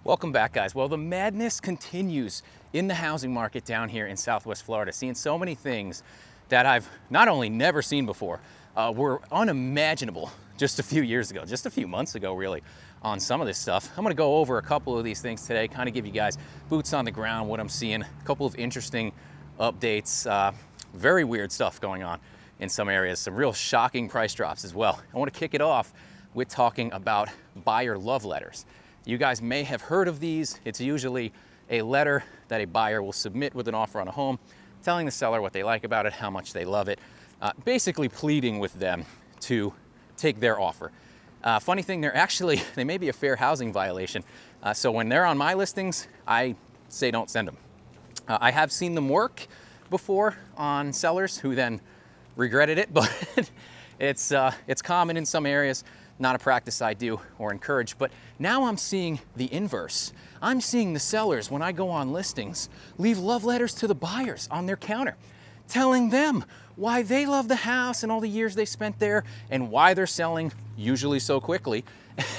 Welcome back, guys. Well, the madness continues in the housing market down here in Southwest Florida. Seeing so many things that I've not only never seen before, were unimaginable just a few years ago, just a few months ago, really, on some of this stuff. I'm gonna go over a couple of these things today, kind of give you guys boots on the ground, what I'm seeing, a couple of interesting updates, very weird stuff going on in some areas, some real shocking price drops as well. I want to kick it off with talking about buyer love letters. You guys may have heard of these. It's usually a letter that a buyer will submit with an offer on a home, telling the seller what they like about it, how much they love it, basically pleading with them to take their offer. Funny thing, they may be a fair housing violation. So when they're on my listings, I say don't send them. I have seen them work before on sellers who then regretted it, but it's common in some areas. Not a practice I do or encourage, but now I'm seeing the inverse. I'm seeing the sellers, when I go on listings, leave love letters to the buyers on their counter, telling them why they love the house and all the years they spent there and why they're selling usually so quickly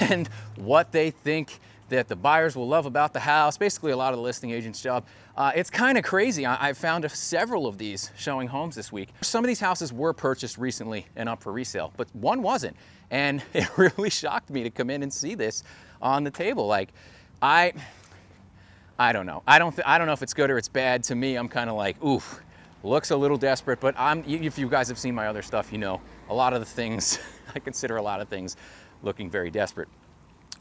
and what they think that the buyers will love about the house. Basically a lot of the listing agent's job. It's kind of crazy. I've found several of these showing homes this week. Some of these houses were purchased recently and up for resale, but one wasn't. And it really shocked me to come in and see this on the table. Like, I don't know. I don't know if it's good or it's bad. To me, I'm kind of like, oof, looks a little desperate, but if you guys have seen my other stuff, you know, a lot of the things, I consider a lot of things looking very desperate.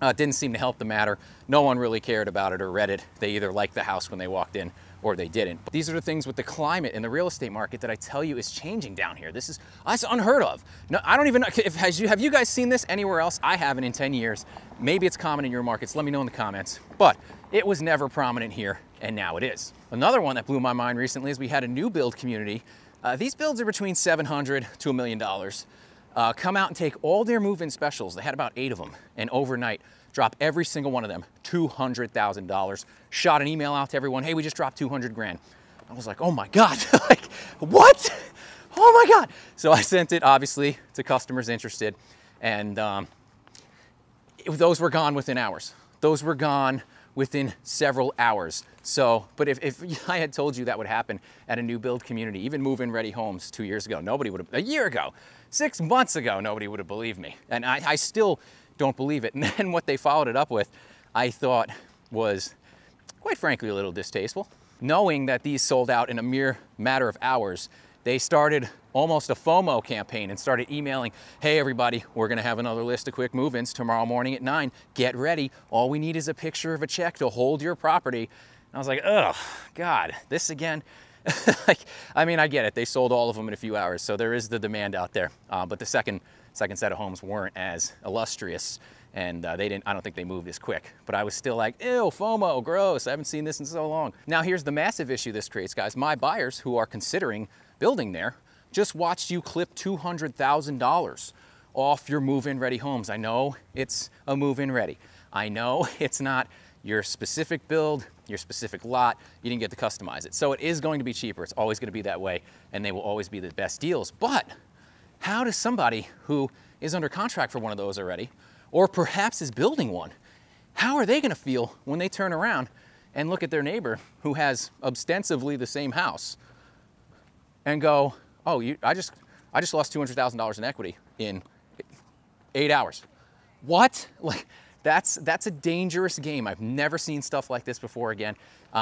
It didn't seem to help the matter. No one really cared about it or read it. They either liked the house when they walked in or they didn't. But these are the things with the climate in the real estate market that I tell you is changing down here. That's unheard of. No, I don't even know, have you guys seen this anywhere else? I haven't in 10 years. Maybe it's common in your markets. Let me know in the comments. But it was never prominent here, and now it is. Another one that blew my mind recently is we had a new build community. These builds are between $700 to $1 million. Come out and take all their move-in specials. They had about 8 of them, and overnight drop every single one of them $200,000. Shot an email out to everyone, hey, we just dropped 200 grand. I was like, oh my God, like, what? Oh my God. So I sent it, obviously, to customers interested, and those were gone within hours. Those were gone within several hours. So, but if I had told you that would happen at a new build community, even move-in ready homes 2 years ago, nobody would have, a year ago, 6 months ago, nobody would have believed me. And I still don't believe it. And then what they followed it up with, I thought was, quite frankly, a little distasteful. Knowing that these sold out in a mere matter of hours, they started almost a FOMO campaign and started emailing, hey everybody, we're gonna have another list of quick move-ins tomorrow morning at 9. Get ready. All we need is a picture of a check to hold your property. And I was like, oh God, this again? Like, I mean, I get it. They sold all of them in a few hours, so there is the demand out there. But the second set of homes weren't as illustrious, and I don't think they moved as quick. But I was still like, ew, FOMO, gross. I haven't seen this in so long. Now here's the massive issue this creates, guys. My buyers who are considering building there just watched you clip $200,000 off your move-in ready homes. I know it's a move-in ready. I know it's not your specific build, your specific lot. You didn't get to customize it. So it is going to be cheaper. It's always going to be that way, and they will always be the best deals. But how does somebody who is under contract for one of those already, or perhaps is building one, how are they going to feel when they turn around and look at their neighbor who has ostensibly the same house and go, oh, I just lost $200,000 in equity in 8 hours. What? Like, that's a dangerous game. I've never seen stuff like this before again.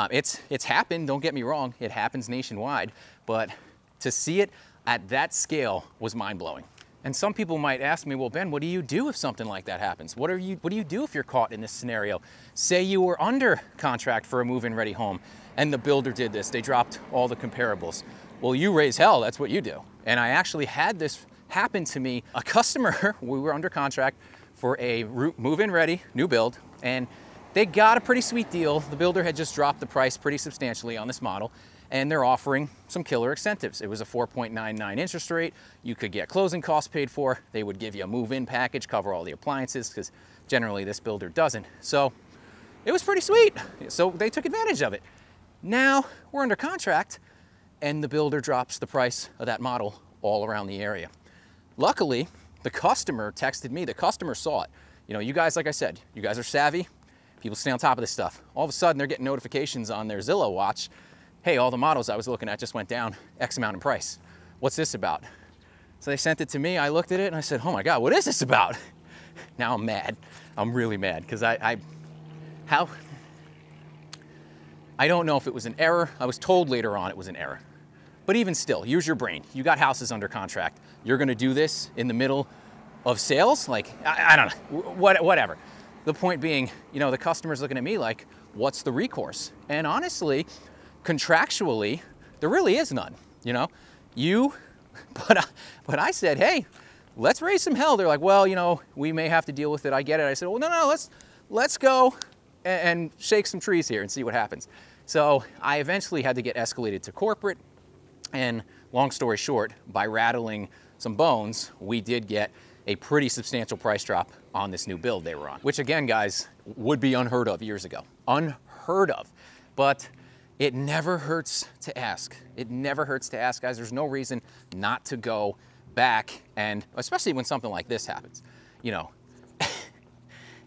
It's happened, don't get me wrong, it happens nationwide, but to see it at that scale was mind-blowing. And some people might ask me, well, Ben, what do you do if something like that happens? What do you do if you're caught in this scenario? Say you were under contract for a move-in ready home and the builder did this, they dropped all the comparables. Well, you raise hell, that's what you do. And I actually had this happen to me. A customer, we were under contract for a move-in ready new build, and they got a pretty sweet deal. The builder had just dropped the price pretty substantially on this model, and they're offering some killer incentives. It was a 4.99 interest rate. You could get closing costs paid for. They would give you a move-in package, cover all the appliances, because generally this builder doesn't. So it was pretty sweet. So they took advantage of it. Now we're under contract, and the builder drops the price of that model all around the area. Luckily, the customer texted me. The customer saw it. You know, you guys, like I said, you guys are savvy. People stay on top of this stuff. All of a sudden, they're getting notifications on their Zillow watch. Hey, all the models I was looking at just went down X amount in price. What's this about? So they sent it to me. I looked at it and I said, oh my God, what is this about? Now I'm mad. I'm really mad because I don't know if it was an error. I was told later on it was an error. But even still, use your brain. You got houses under contract. You're gonna do this in the middle of sales? Like, I don't know, whatever. The point being, you know, the customer's looking at me like, what's the recourse? And honestly, contractually, there really is none, you know? But I said, hey, let's raise some hell. They're like, well, you know, we may have to deal with it. I get it. I said, well, no, let's go and shake some trees here and see what happens. So I eventually had to get escalated to corporate. And long story short, by rattling some bones, we did get a pretty substantial price drop on this new build they were on, which again, guys, would be unheard of years ago. Unheard of. But it never hurts to ask. It never hurts to ask, guys. There's no reason not to go back, and especially when something like this happens, you know.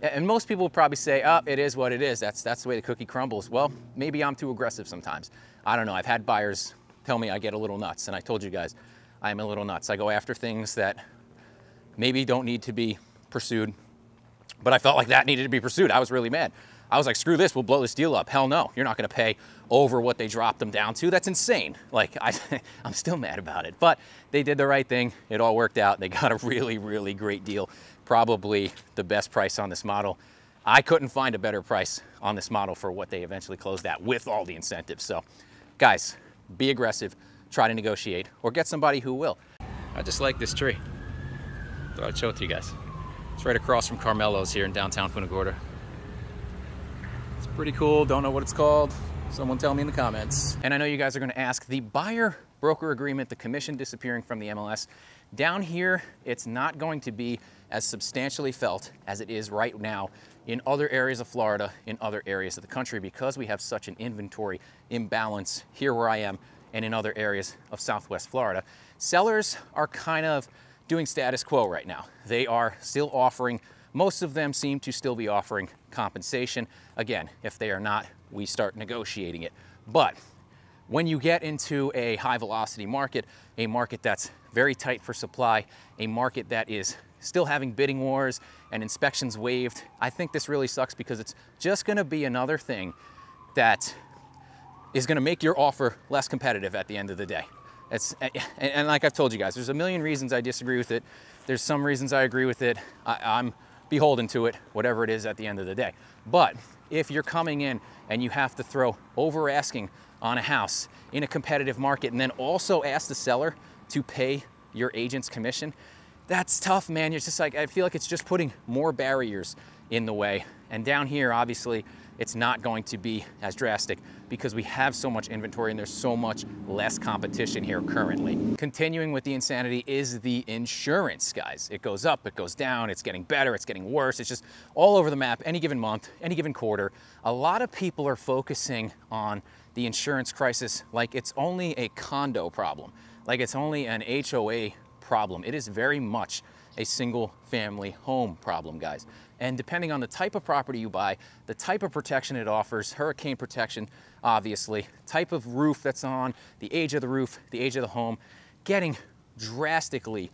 And most people would probably say, oh, it is what it is. That's the way the cookie crumbles. Well, maybe I'm too aggressive sometimes. I don't know. I've had buyers tell me I get a little nuts, and I told you guys, I'm a little nuts. I go after things that maybe don't need to be pursued, but I felt like that needed to be pursued. I was really mad. I was like, screw this, we'll blow this deal up. Hell no, you're not gonna pay over what they dropped them down to. That's insane. Like, I'm still mad about it, but they did the right thing. It all worked out. They got a really, really great deal. Probably the best price on this model. I couldn't find a better price on this model for what they eventually closed at with all the incentives. So guys, be aggressive, try to negotiate, or get somebody who will. I just like this tree. Thought I'd show it to you guys. It's right across from Carmelo's here in downtown Punta Gorda. It's pretty cool, don't know what it's called. Someone tell me in the comments. And I know you guys are gonna ask, the buyer-broker agreement, the commission disappearing from the MLS, down here, it's not going to be as substantially felt as it is right now in other areas of Florida, in other areas of the country, because we have such an inventory imbalance here where I am and in other areas of Southwest Florida. Sellers are kind of doing status quo right now. They are still offering, most of them seem to still be offering compensation. Again, if they are not, we start negotiating it. But when you get into a high velocity market, a market that's very tight for supply, a market that is still having bidding wars and inspections waived, I think this really sucks because it's just gonna be another thing that is gonna make your offer less competitive at the end of the day. And like I've told you guys, there's a million reasons I disagree with it. There's some reasons I agree with it. I'm beholden to it, whatever it is at the end of the day. But if you're coming in and you have to throw over asking on a house in a competitive market and then also ask the seller to pay your agent's commission, that's tough, man. It's just like, I feel like it's just putting more barriers in the way. And down here, obviously, it's not going to be as drastic because we have so much inventory and there's so much less competition here currently. Continuing with the insanity is the insurance, guys. It goes up, it goes down, it's getting better, it's getting worse. It's just all over the map, any given month, any given quarter. A lot of people are focusing on the insurance crisis like it's only a condo problem, like it's only an HOA problem. It is very much a single family home problem, guys. And depending on the type of property you buy, the type of protection it offers, hurricane protection, obviously, type of roof that's on, the age of the roof, the age of the home, getting drastically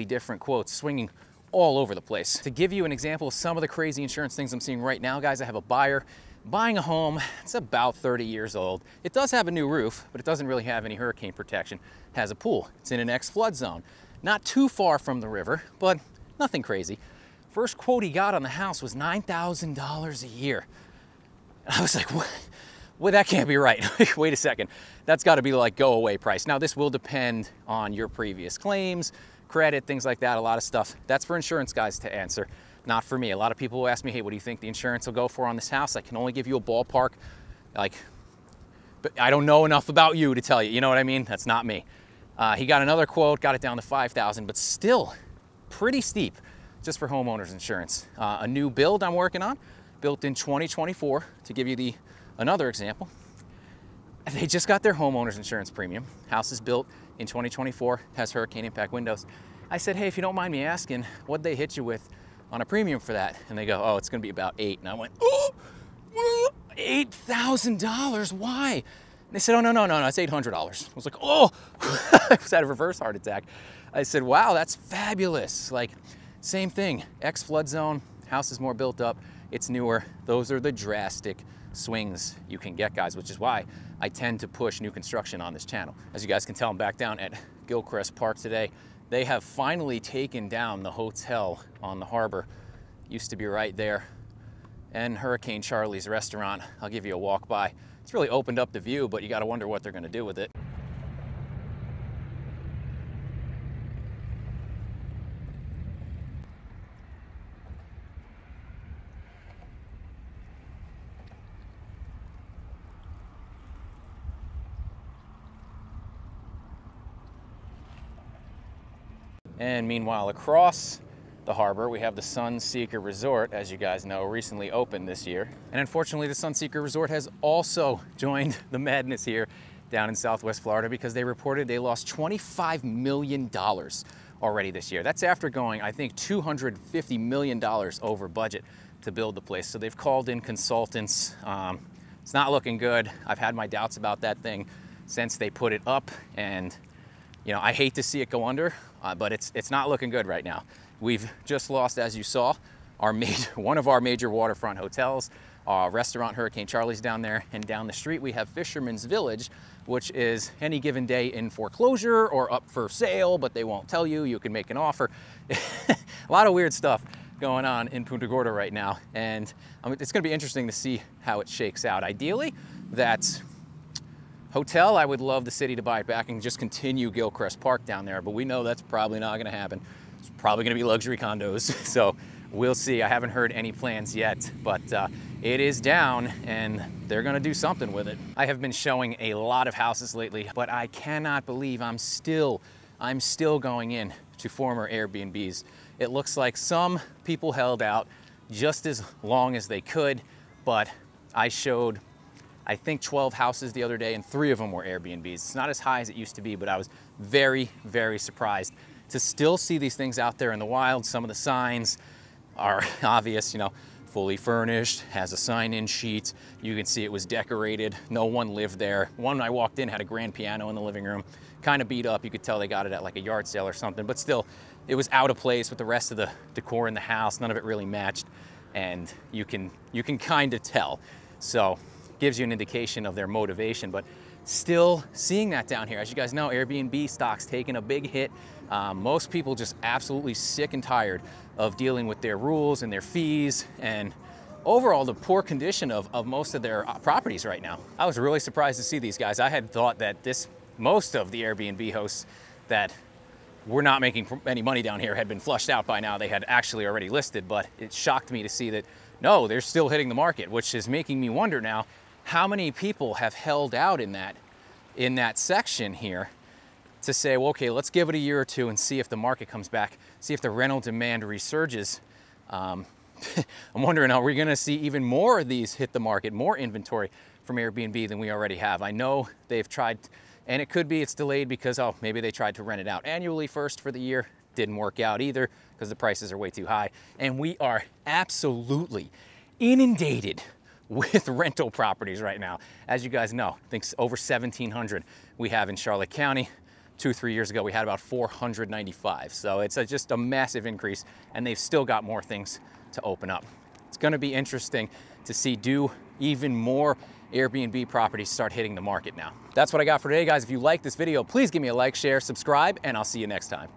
different quotes, swinging all over the place. To give you an example of some of the crazy insurance things I'm seeing right now, guys, I have a buyer buying a home. It's about 30 years old. It does have a new roof, but it doesn't really have any hurricane protection. It has a pool. It's in an ex-flood zone. Not too far from the river, but nothing crazy. First quote he got on the house was $9,000 a year. And I was like, what? Well, that can't be right. Wait a second. That's got to be like go away price. Now, this will depend on your previous claims, credit, things like that, a lot of stuff. That's for insurance guys to answer, not for me. A lot of people will ask me, hey, what do you think the insurance will go for on this house? I can only give you a ballpark. Like, but I don't know enough about you to tell you. You know what I mean? That's not me. He got another quote, got it down to $5,000, but still pretty steep just for homeowners insurance. A new build I'm working on, built in 2024, to give you another example. They just got their homeowners insurance premium. House is built in 2024, has hurricane impact windows. I said, hey, if you don't mind me asking, what'd they hit you with on a premium for that. And they go, oh, it's gonna be about 8. And I went, oh, $8,000, why? And they said, oh, no, it's $800. I was like, oh, I was at a reverse heart attack. I said, wow, that's fabulous. Like, same thing, ex-flood zone, house is more built up, it's newer. Those are the drastic swings you can get, guys, which is why I tend to push new construction on this channel. As you guys can tell, I'm back down at Gilchrist Park today. They have finally taken down the hotel on the harbor. Used to be right there. And Hurricane Charlie's restaurant, I'll give you a walk by. It's really opened up the view, but you gotta wonder what they're gonna do with it. And meanwhile, across the harbor, we have the Sunseeker Resort, as you guys know, recently opened this year. And unfortunately, the Sunseeker Resort has also joined the madness here down in Southwest Florida because they reported they lost $25 million already this year. That's after going, I think, $250 million over budget to build the place. So they've called in consultants. It's not looking good. I've had my doubts about that thing since they put it up, and you know, I hate to see it go under, but it's not looking good right now. We've just lost, as you saw, one of our major waterfront hotels, restaurant Hurricane Charlie's down there, and down the street we have Fisherman's Village, which is any given day in foreclosure or up for sale, but they won't tell you. You can make an offer. A lot of weird stuff going on in Punta Gorda right now, and it's going to be interesting to see how it shakes out. Ideally, that hotel, I would love the city to buy it back and just continue Gilchrist Park down there, but we know that's probably not going to happen. It's probably going to be luxury condos, so we'll see. I haven't heard any plans yet, but it is down and they're going to do something with it. I have been showing a lot of houses lately, but I cannot believe I'm still going in to former Airbnbs. It looks like some people held out just as long as they could, but I showed, I think, 12 houses the other day, and 3 of them were Airbnbs. It's not as high as it used to be, but I was very, very surprised to still see these things out there in the wild. Some of the signs are obvious, you know, fully furnished, has a sign-in sheet. You can see it was decorated. No one lived there. One I walked in had a grand piano in the living room, kind of beat up. You could tell they got it at like a yard sale or something, but still, it was out of place with the rest of the decor in the house. None of it really matched, and you can kind of tell. So, gives you an indication of their motivation, but still seeing that down here. As you guys know, Airbnb stock's taking a big hit. Most people just absolutely sick and tired of dealing with their rules and their fees, and overall the poor condition of most of their properties right now. I was really surprised to see these guys. I had thought that most of the Airbnb hosts that were not making any money down here had been flushed out by now. They had actually already listed, but it shocked me to see that no, they're still hitting the market, which is making me wonder now how many people have held out in that section here to say, well, okay, let's give it a year or two and see if the market comes back, see if the rental demand resurges. I'm wondering, are we gonna see even more of these hit the market, more inventory from Airbnb than we already have? I know they've tried, and it could be it's delayed because, oh, maybe they tried to rent it out annually first for the year. Didn't work out either because the prices are way too high. And we are absolutely inundated with rental properties right now. As you guys know, I think over 1,700 we have in Charlotte County. 2-3 years ago, we had about 495. So it's just a massive increase, and they've still got more things to open up. It's gonna be interesting to see, do even more Airbnb properties start hitting the market now. That's what I got for today, guys. If you like this video, please give me a like, share, subscribe, and I'll see you next time.